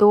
2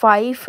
5